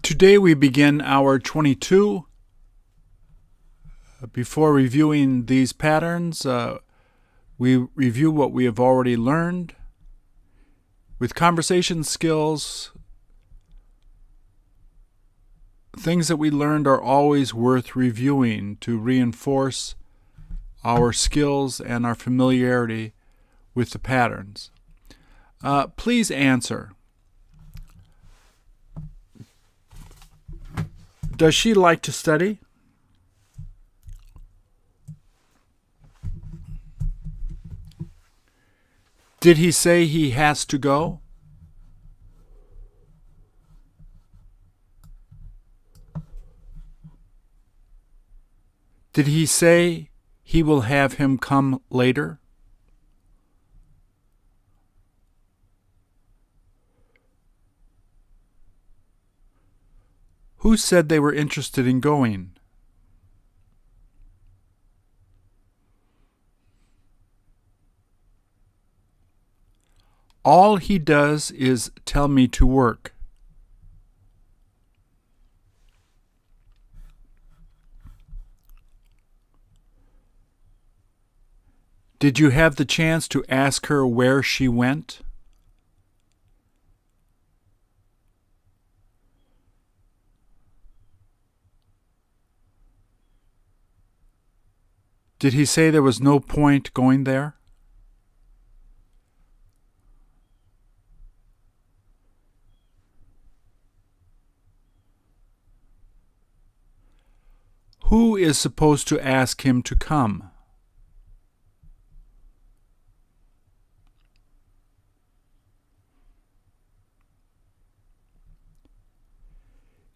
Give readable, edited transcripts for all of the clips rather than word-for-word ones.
Today we begin hour 22. Before reviewing these patterns, we review what we have already learned. With conversation skills, things that we learned are always worth reviewing to reinforce our skills and our familiarity with the patterns. Please answer. Does she like to study? Did he say he has to go? Did he say he will have him come later? Who said they were interested in going? All he does is tell me to work. Did you have the chance to ask her where she went? Did he say there was no point going there? Who is supposed to ask him to come?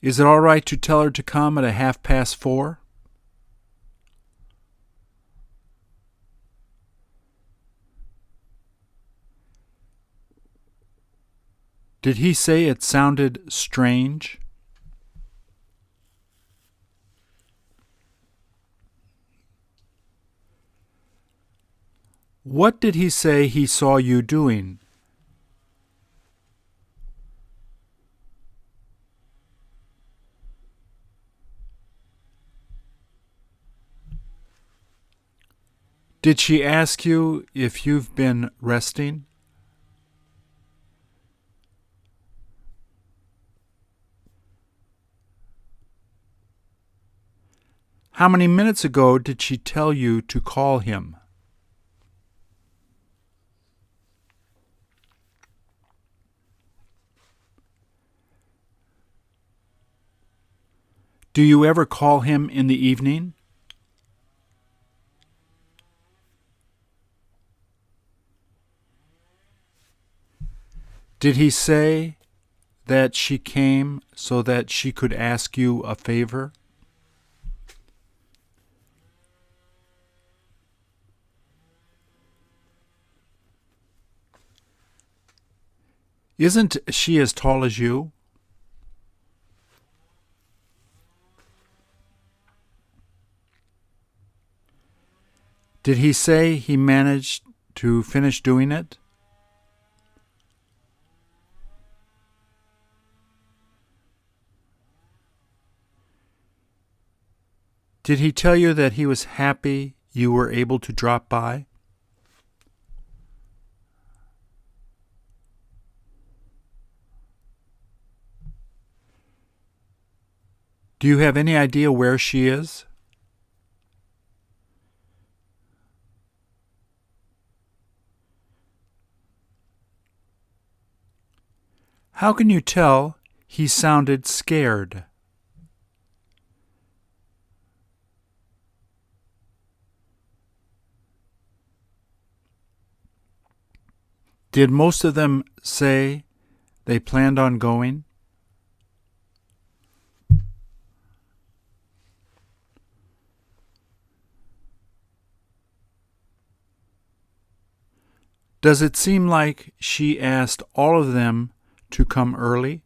Is it all right to tell her to come at 4:30? Did he say it sounded strange? What did he say he saw you doing? Did she ask you if you've been resting? How many minutes ago did she tell you to call him? Do you ever call him in the evening? Did he say that she came so that she could ask you a favor? Isn't she as tall as you? Did he say he managed to finish doing it? Did he tell you that he was happy you were able to drop by? Do you have any idea where she is? How can you tell he sounded scared? Did most of them say they planned on going? Does it seem like she asked all of them to come early?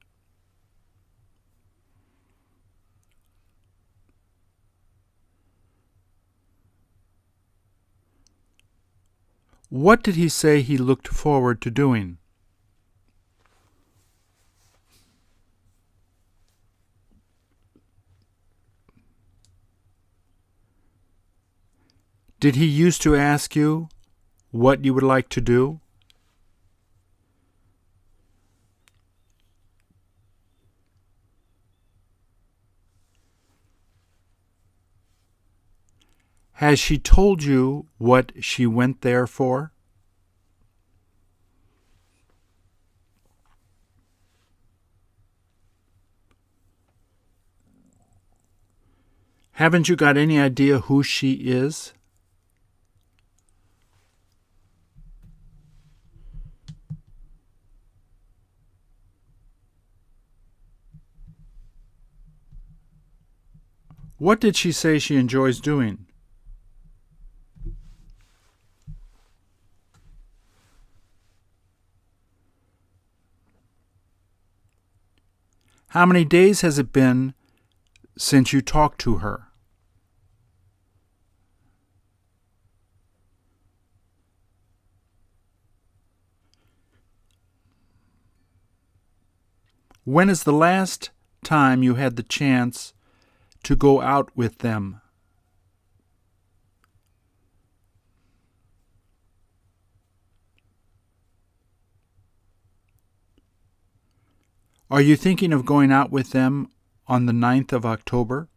What did he say he looked forward to doing? Did he used to ask you what you would like to do? Has she told you what she went there for? Haven't you got any idea who she is? What did she say she enjoys doing? How many days has it been since you talked to her? When is the last time you had the chance to go out with them? Are you thinking of going out with them on the 9th of October?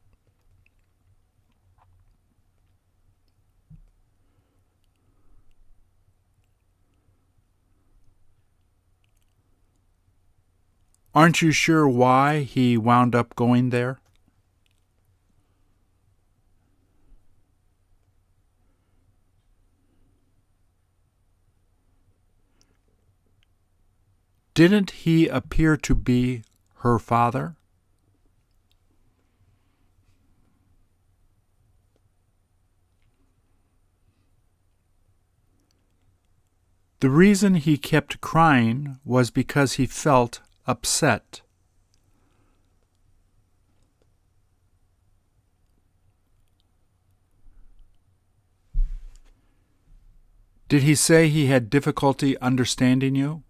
Aren't you sure why he wound up going there? Didn't he appear to be her father? The reason he kept crying was because he felt upset. Did he say he had difficulty understanding you?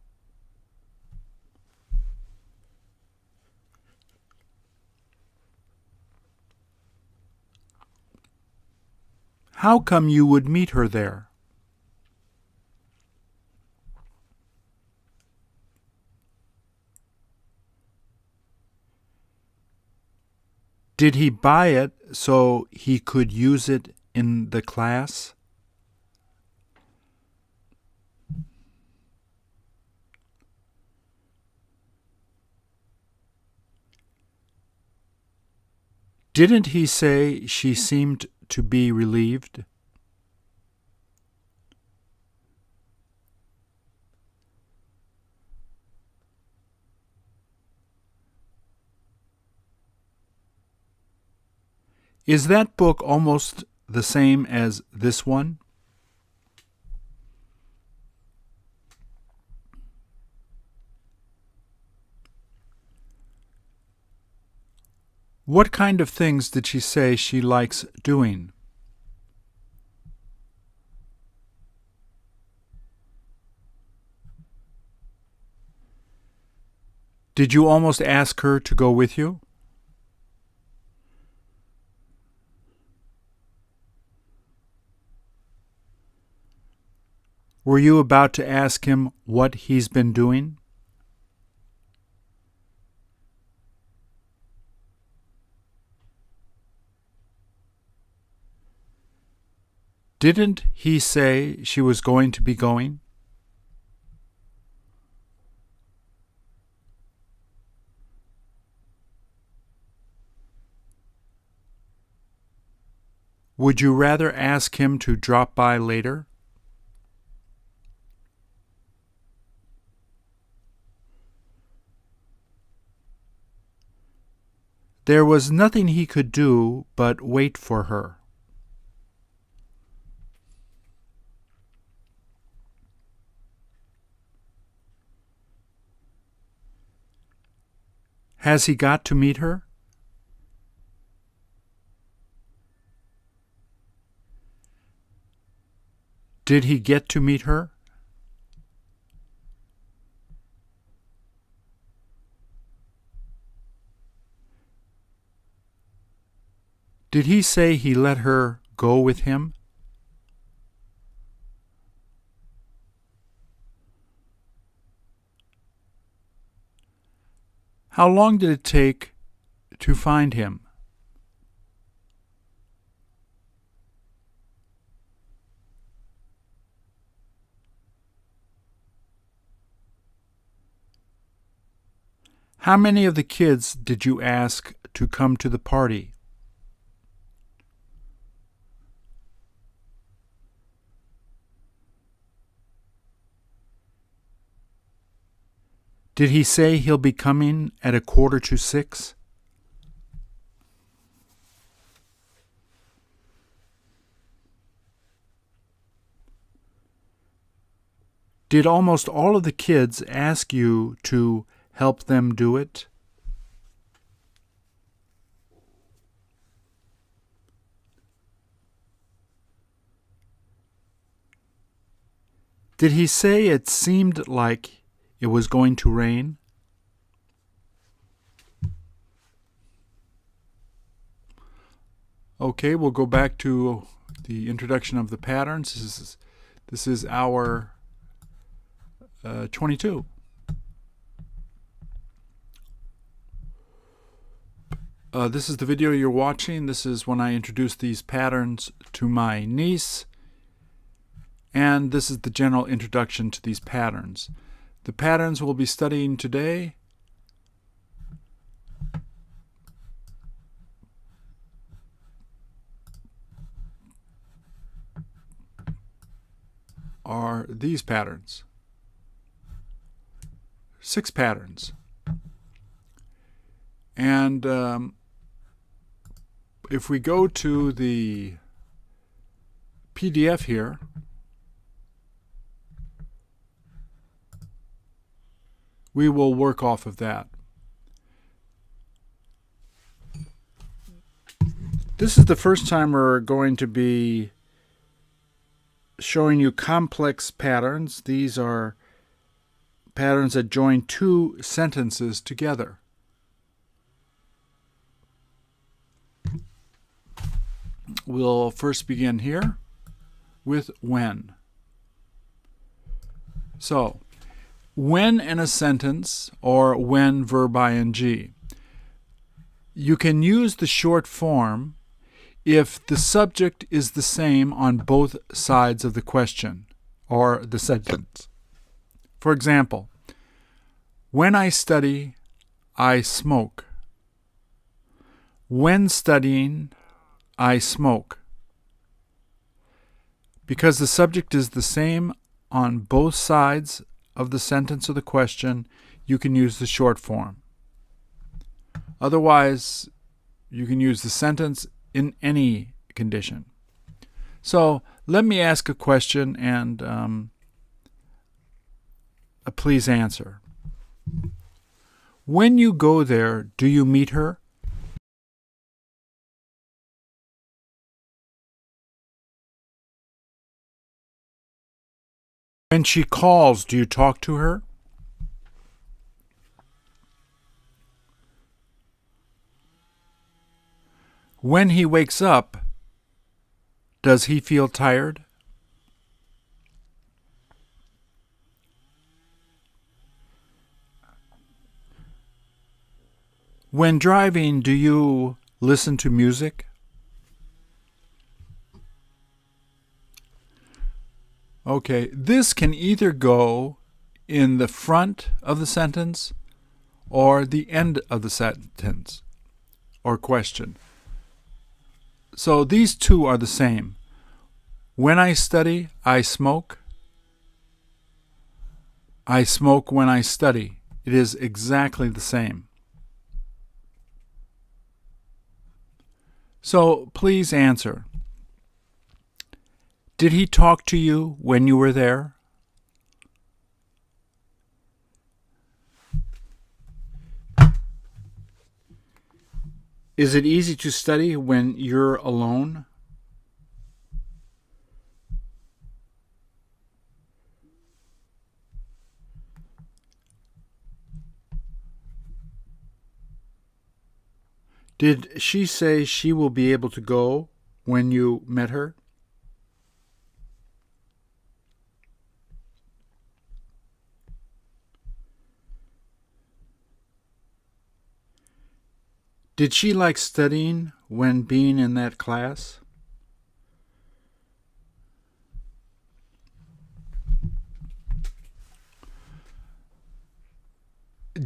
How come you would meet her there? Did he buy it so he could use it in the class? Didn't he say she seemed to be relieved? Is that book almost the same as this one? What kind of things did she say she likes doing? Did you almost ask her to go with you? Were you about to ask him what he's been doing? Didn't he say she was going to be going? Would you rather ask him to drop by later? There was nothing he could do but wait for her. Has he got to meet her? Did he get to meet her? Did he say he let her go with him? How long did it take to find him? How many of the kids did you ask to come to the party? Did he say he'll be coming at 5:45? Did almost all of the kids ask you to help them do it? Did he say it seemed like it was going to rain? Okay, we'll go back to the introduction of the patterns. This is our 22. This is the video you're watching. This is when I introduced these patterns to my niece. And this is the general introduction to these patterns. The patterns we'll be studying today are these patterns. 6 patterns. And if we go to the PDF here, we will work off of that. This is the first time we're going to be showing you complex patterns. These are patterns that join 2 sentences together. We'll first begin here with when. So, when in a sentence, or when verb ing, you can use the short form if the subject is the same on both sides of the question or the sentence. For example, when I study, I smoke. When studying, I smoke. Because the subject is the same on both sides of the sentence or the question, you can use the short form. Otherwise, you can use the sentence in any condition. So let me ask a question and please answer. When you go there, do you meet her? When she calls, do you talk to her? When he wakes up, does he feel tired? When driving, do you listen to music? Okay, this can either go in the front of the sentence or the end of the sentence or question. So these 2 are the same. When I study, I smoke. I smoke when I study. It is exactly the same. So please answer. Did he talk to you when you were there? Is it easy to study when you're alone? Did she say she will be able to go when you met her? Did she like studying when being in that class?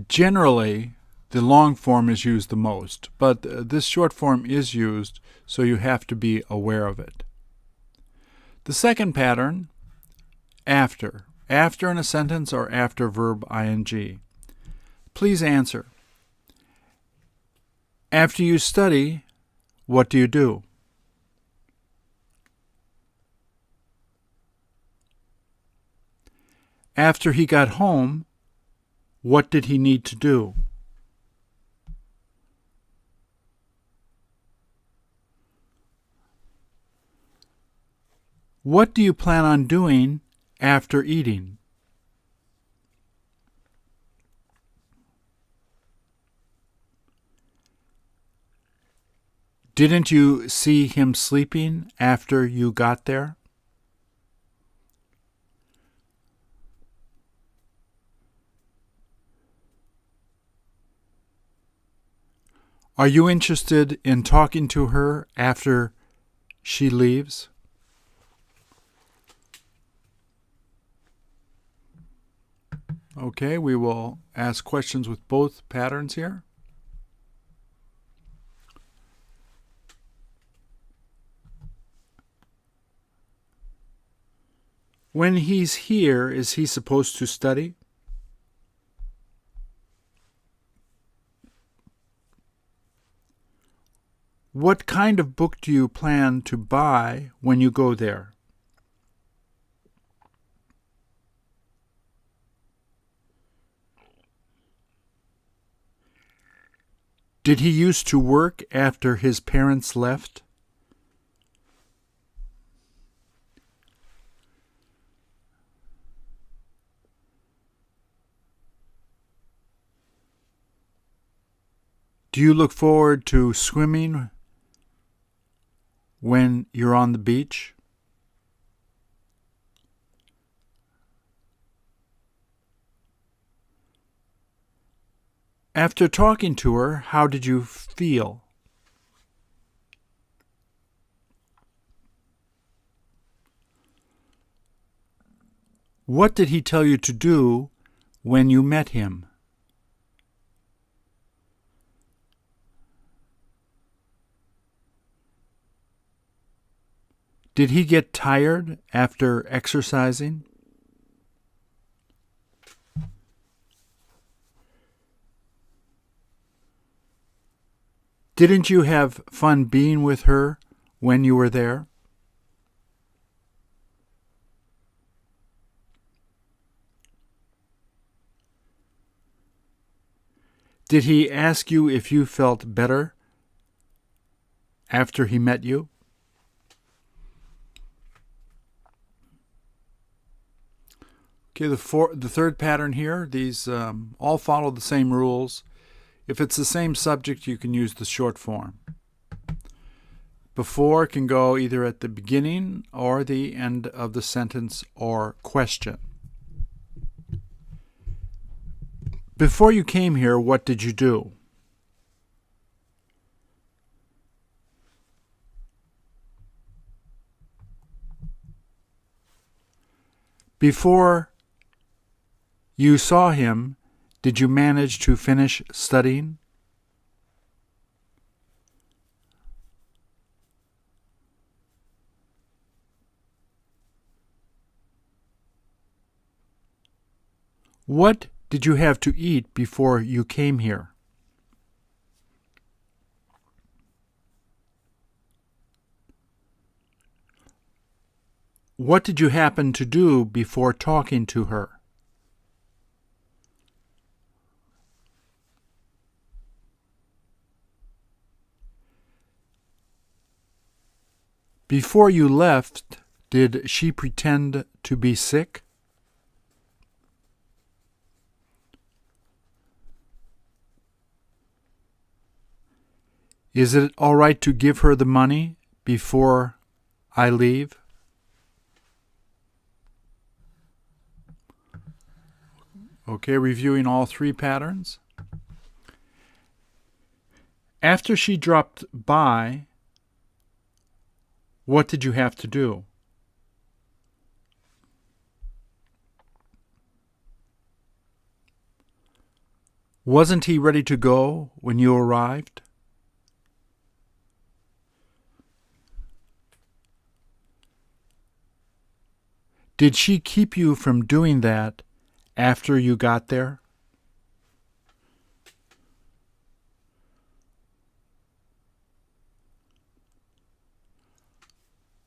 Generally, the long form is used the most, but this short form is used, so you have to be aware of it. The second pattern, after. After in a sentence or after verb ing. Please answer. After you study, what do you do? After he got home, what did he need to do? What do you plan on doing after eating? Didn't you see him sleeping after you got there? Are you interested in talking to her after she leaves? Okay, we will ask questions with both patterns here. When he's here, is he supposed to study? What kind of book do you plan to buy when you go there? Did he used to work after his parents left? Do you look forward to swimming when you're on the beach? After talking to her, how did you feel? What did he tell you to do when you met him? Did he get tired after exercising? Didn't you have fun being with her when you were there? Did he ask you if you felt better after he met you? Okay, the third pattern here, these all follow the same rules. If it's the same subject, you can use the short form. Before can go either at the beginning or the end of the sentence or question. Before you came here, what did you do? Before you saw him, did you manage to finish studying? What did you have to eat before you came here? What did you happen to do before talking to her? Before you left, did she pretend to be sick? Is it all right to give her the money before I leave? Okay, reviewing all three patterns. After she dropped by, what did you have to do? Wasn't he ready to go when you arrived? Did she keep you from doing that after you got there?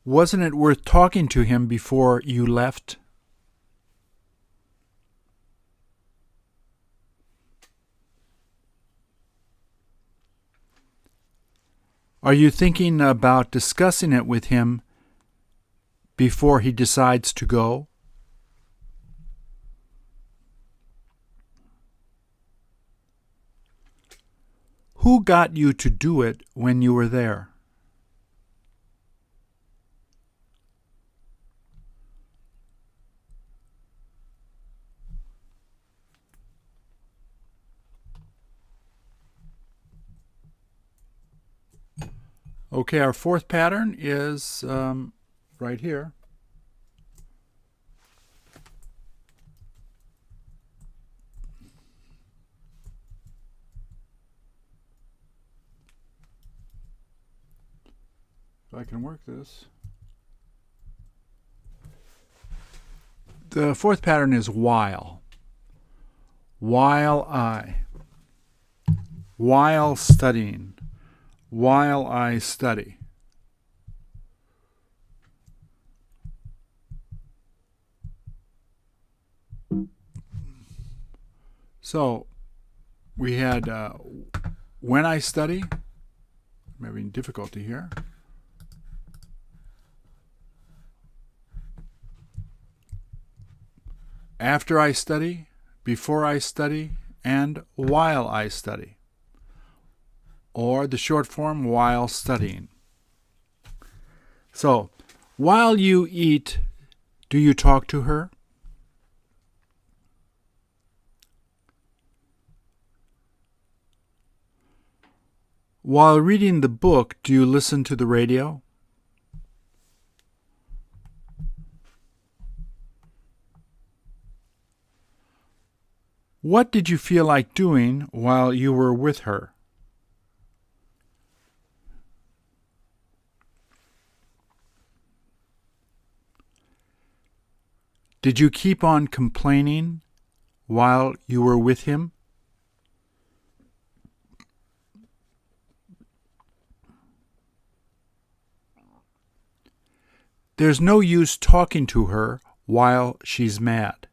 Wasn't it worth talking to him before you left? Are you thinking about discussing it with him before he decides to go? Who got you to do it when you were there? Okay, our fourth pattern is right here. If I can work this. The fourth pattern is while. While studying. While I study. So we had when I study. I'm having difficulty here. After I study, before I study, and while I study. Or the short form, while studying. So, while you eat, do you talk to her? While reading the book, do you listen to the radio? What did you feel like doing while you were with her? Did you keep on complaining while you were with him? There's no use talking to her while she's mad.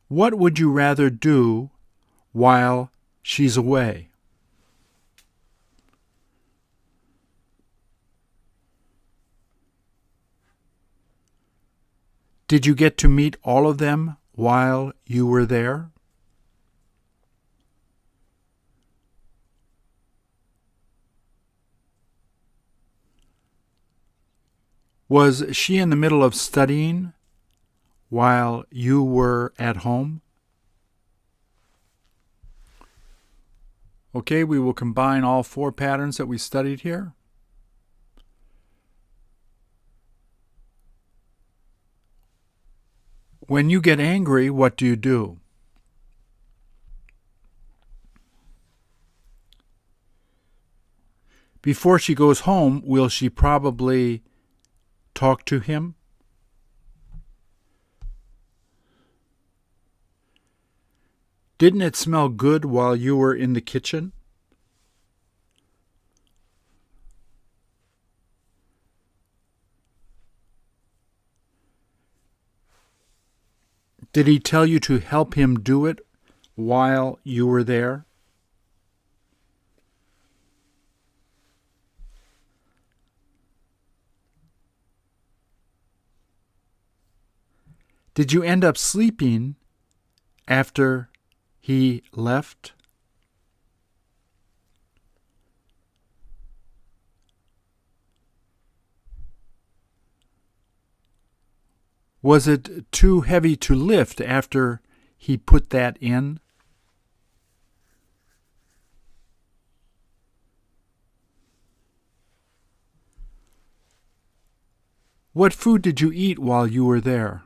What would you rather do while she's away? Did you get to meet all of them while you were there? Was she in the middle of studying while you were at home? Okay, we will combine all four patterns that we studied here. When you get angry, what do you do? Before she goes home, will she probably talk to him? Didn't it smell good while you were in the kitchen? Did he tell you to help him do it while you were there? Did you end up sleeping after he left? Was it too heavy to lift after he put that in? What food did you eat while you were there?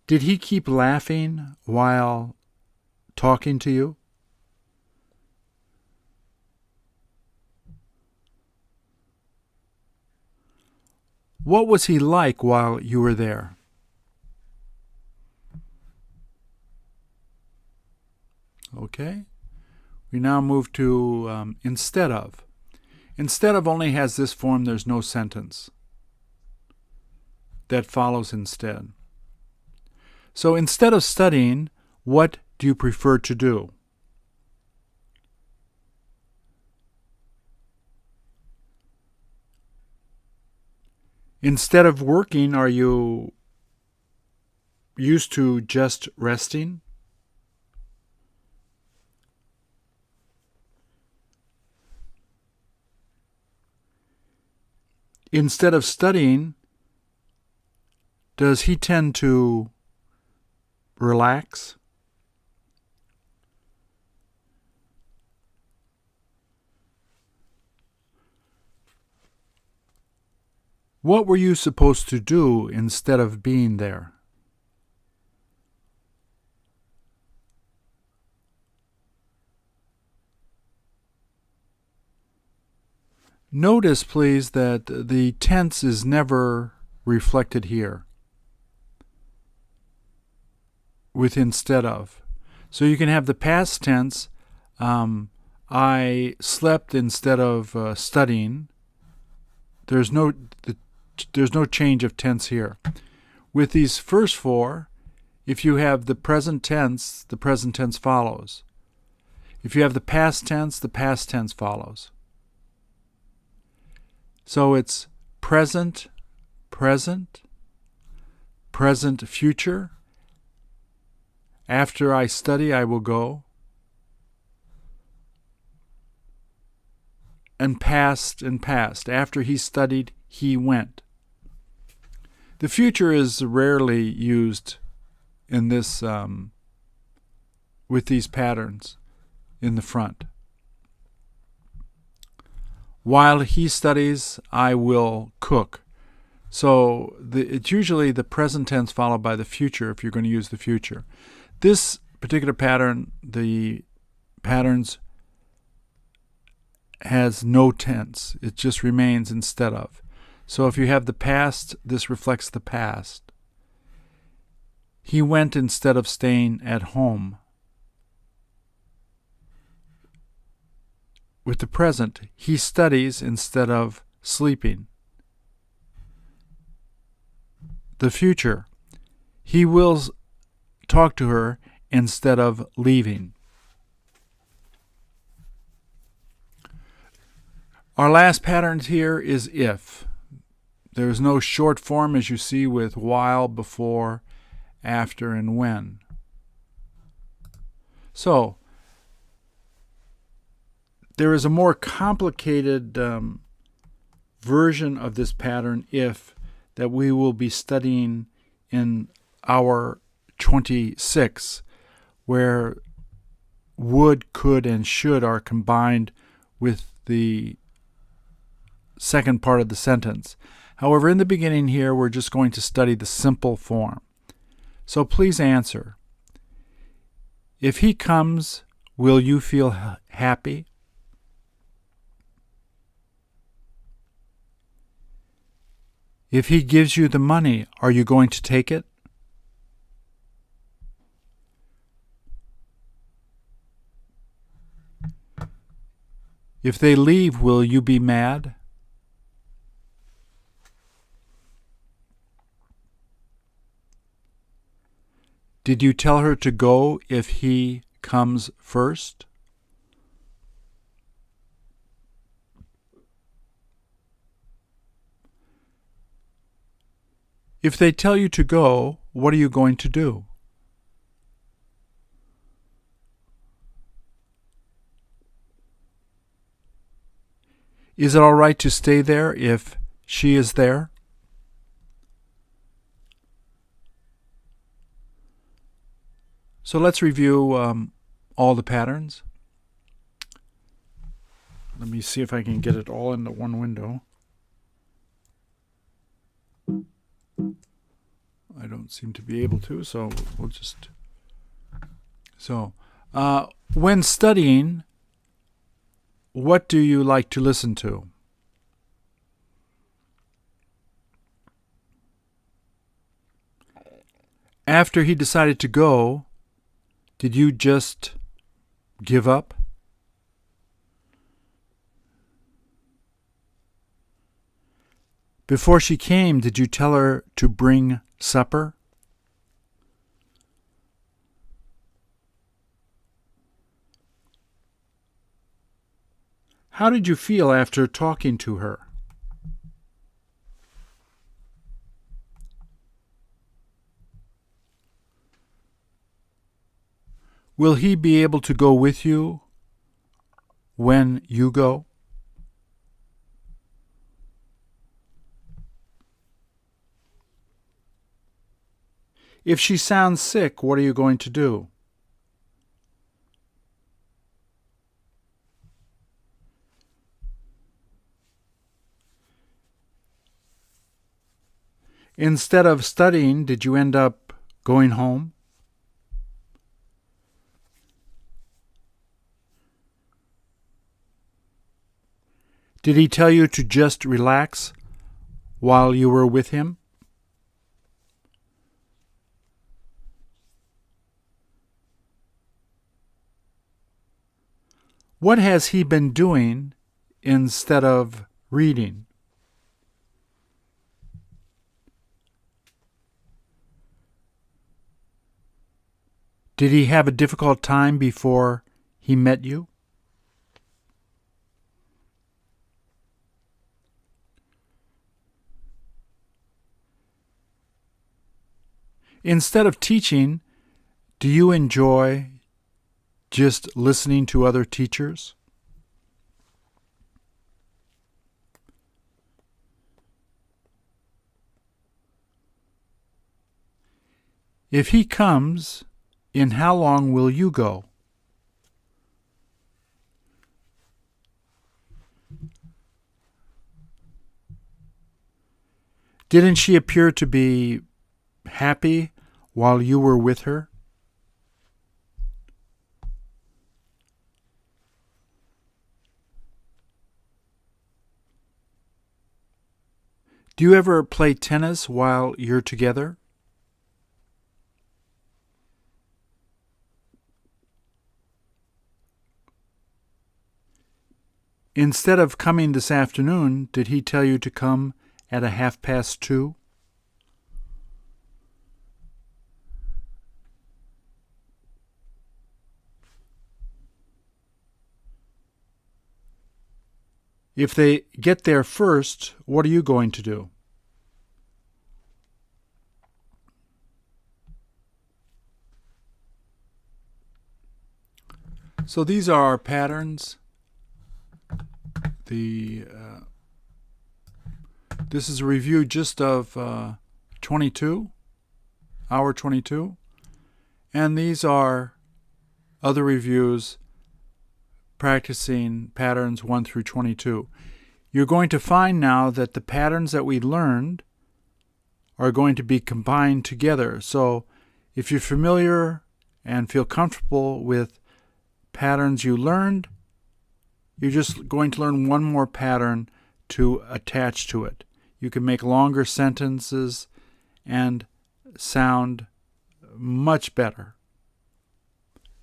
Did he keep laughing while talking to you? What was he like while you were there? Okay. We now move to instead of. Instead of only has this form, there's no sentence that follows instead. So instead of studying, what do you prefer to do? Instead of working, are you used to just resting? Instead of studying, does he tend to relax? What were you supposed to do instead of being there? Notice, please, that the tense is never reflected here with instead of. So you can have the past tense, I slept instead of studying. There's no change of tense here. With these first four, if you have the present tense follows. If you have the past tense follows. So it's present, present, present future. After I study, I will go. And past and past. After he studied, he went. The future is rarely used in this with these patterns in the front. While he studies, I will cook. So it's usually the present tense followed by the future if you're going to use the future. This particular pattern, the patterns has no tense. It just remains instead of. So if you have the past, this reflects the past. He went instead of staying at home. With the present, he studies instead of sleeping. The future, he will talk to her instead of leaving. Our last pattern here is if. There is no short form as you see with while, before, after, and when. So, there is a more complicated version of this pattern if that we will be studying in hour 26, where would, could, and should are combined with the second part of the sentence. However, in the beginning here, we're just going to study the simple form. So please answer. If he comes, will you feel happy? If he gives you the money, are you going to take it? If they leave, will you be mad? Did you tell her to go if he comes first? If they tell you to go, what are you going to do? Is it all right to stay there if she is there? So let's review all the patterns. Let me see if I can get it all into one window. I don't seem to be able to, so we'll just... So, when studying, what do you like to listen to? After he decided to go, did you just give up? Before she came, did you tell her to bring supper? How did you feel after talking to her? Will he be able to go with you when you go? If she sounds sick, what are you going to do? Instead of studying, did you end up going home? Did he tell you to just relax while you were with him? What has he been doing instead of reading? Did he have a difficult time before he met you? Instead of teaching, do you enjoy just listening to other teachers? If he comes, in how long will you go? Didn't she appear to be happy while you were with her? Do you ever play tennis while you're together? Instead of coming this afternoon, did he tell you to come at 2:30? If they get there first, what are you going to do? So these are our patterns. This is a review just of 22, hour 22, and these are other reviews practicing patterns 1 through 22. You're going to find now that the patterns that we learned are going to be combined together. So if you're familiar and feel comfortable with patterns you learned, you're just going to learn one more pattern to attach to it. You can make longer sentences and sound much better.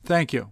Thank you.